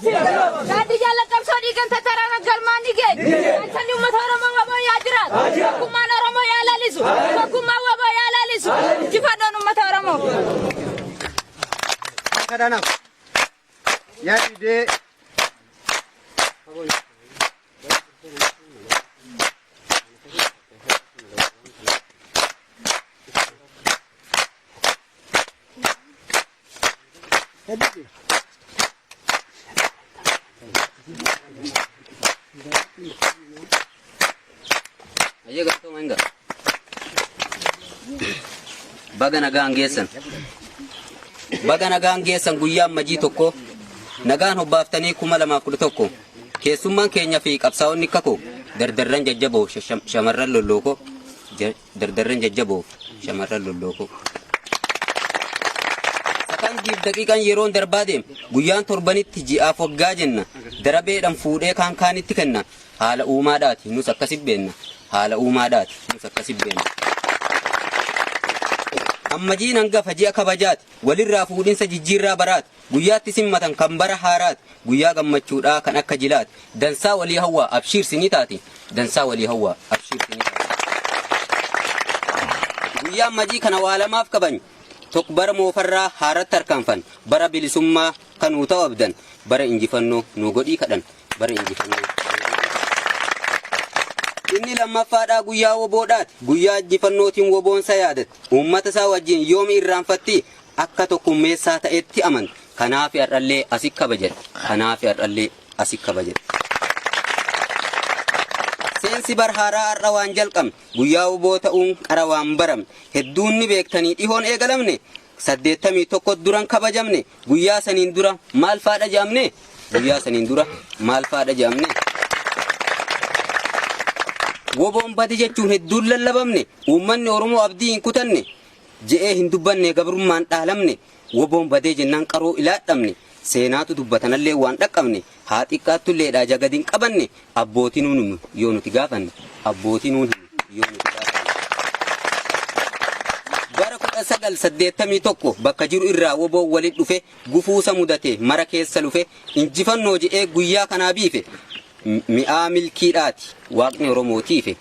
دبمسي دادي جالك قبصودي كنت ترى نقلماني جاي أنتني ومثورة وابا يا جرال كم أنا رمو يا لاليسو كم وابا يا لاليسو كيف أنا ومثورة مو كذا يا دي Ayo gato mangga. Baga nagaan geessan guyyaa majii tokko nagaan hobbaaftanii 2011 keessummaan keenya fi qabsaa'onni kakoo dardarran jajjaboo shamarran lollookoo sakantiif daqiiqan yeroon darbaa deem guyyaan torbanitti ji'aaf waggaa jenna darabeedhaan fuudhee kaanitti kenna haala uumaadhaati nus akkasi beenna ammajiin hangafa ji'a kabajaati walirraa fuudhinsa jijjiirraa baraati guyyaatti simmatan kan bara haaraati guyyaa gammachuudhaa kan akka jilaati dansaa walii hawwaa abshiirsinii taati guyyaa ammajii kana waalamaaf qabany tokko bara moofarraa haaratti harkaanfan bara bilisummaa kanuu ta'u abdan bara injifannoo nuu godhii kadhan bara injifannoo inni lammaffaadhaa guyyaa woboodhaati guyyaa injifannootiin woboonsa yaadat uummata isaa wajjin yoomi irraanfatti akka tokkummeessaa ta'etti aman kanaaf har'allee asii kabajan seensi barhaaraa har'a waan jalqabne guyyaa woboo ta'uun qara waan baramne hedduun ni beektanii dhihoon eegalamne 81 duran kabajamne guyyaa saniin dura maal faadha jaamne woboon badi jechuun hedduun lallabamne uummanni oromoo abdii hin kutanne je'ee hin dubbanne gabrummaan dhaalamne woboon badee jennaan qaroo ilaadhamne seenaatu dubbatanallee waan dhaqqabne haa xiqqaattulleedhaa jagadin qabanne abbootiin nuun yoo nuti gaafanne bara 1981 bakka jiru irraa woboon walitti dhufe gufuusa mudate mara keessa lufe injifannoo je'ee guyyaa kanaa biife mi'aa milkiidhaati waaqni oromootiife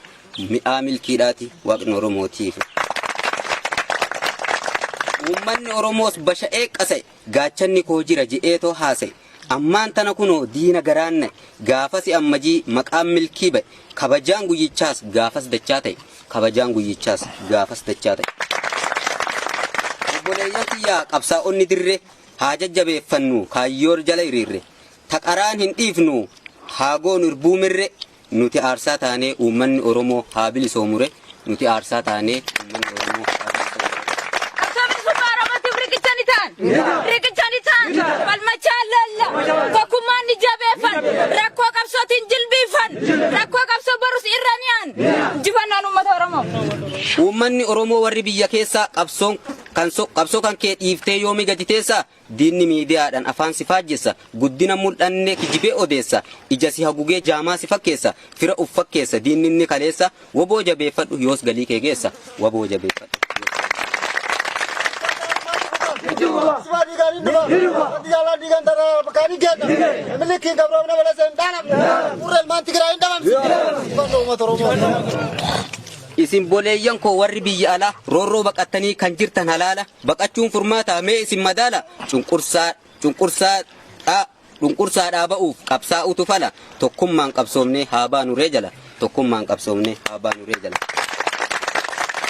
uummanni oromoos basha'ee qasa'e gaachanni koo jira je'eetoo haasa'e ammaan tana kunoo diina garaanne gaafasi ammajii maqaan milkii ba'e kabajaan guyyichaas gaafas dachaa ta'e obboleeyyan kiyyaa qabsaa'onni dirree haa jajjabeeffannu kaayyoor jala hiriirre taqaraan hin dhiifnu haa goonu irbuumirre nuti aarsaa taanee uummanni oromoo haa bilisoomure riqichanitaan balmachaan lalla tokkummaan ni jabeeffan rakkoo qabsootiin jilbiifan rakkoo qabsoo barus irraniyaan injifannaan uummata oromoo uummanni oromoo warri biyya keessaa qabsoo kan kee dhiiftee yoomi gajiteessa diinni miidiyaadhaan afaan si faajjessa guddina mul'anne kijibee odeessa ija si hagugee jaamaa si fakkeessa fira uf fakkeessa diinni inni kaleessa woboo jabeeffadhu yoos galii kee geessa woboo jabeeffadhu Sifati gari dua, jalan di antara kali kita, memiliki kabram nama lain dalam, urel manti kirain dalam, bantu motor isin boleeyyan koo warri biyya alaa roorroo baqattanii kan jirtan halaala baqachuun furmaata mee isin madaala cunqursaadhaa ba'uuf qabsaa'utu fala tokkummaan qabsoomnee haa baanuree jala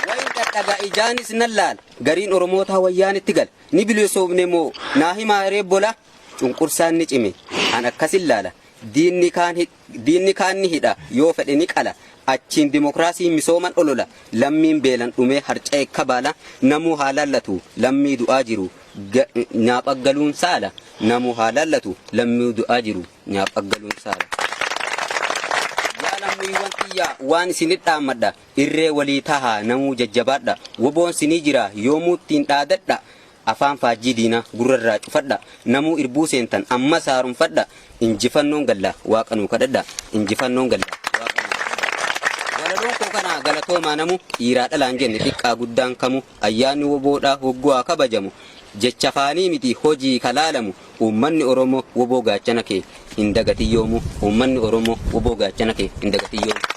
wayin dhadhagaa ijaanis nan laala gariin oromootaa wayyaanitti gala ni bilisoomne moo naa himaa reebbola cunqursaan ni cime an akkasin laala diinni kaan ni hidha yoo fedhe ni qala achiin dimokiraasii misooman olola lammiin beelan dhumee harca'e kabaala namuu haa laallatu lammii du'aa jiru nyaapaggaluun saala namuu haa laallatu lammii du'aa jiru nyaapaggaluun saala yaalammuiwwan xiyyaa waan isinit dhaammadha irree walii tahaa namuu jajjabaadha woboon sinii jira yoomuuttiin dhaadadha afaan faajjii diina gurrarraa cufadha namuu irbuu seentan amma saarumfadha injifannoon galla waaqanuu kadhadha injifannoon galla walaloon koo kana galatoomaa namu dhiiraa dhalaan jenne xiqqaa guddaan kamu ayyaanni woboodhaa hogguu haa kabajamu jecha faanii miti hojii kalaalamu uummanni oromoo woboo gaachana kee hin dagatiyyoomu uummanni oromoo woboo gaachana kee hin dagatiyyoomu.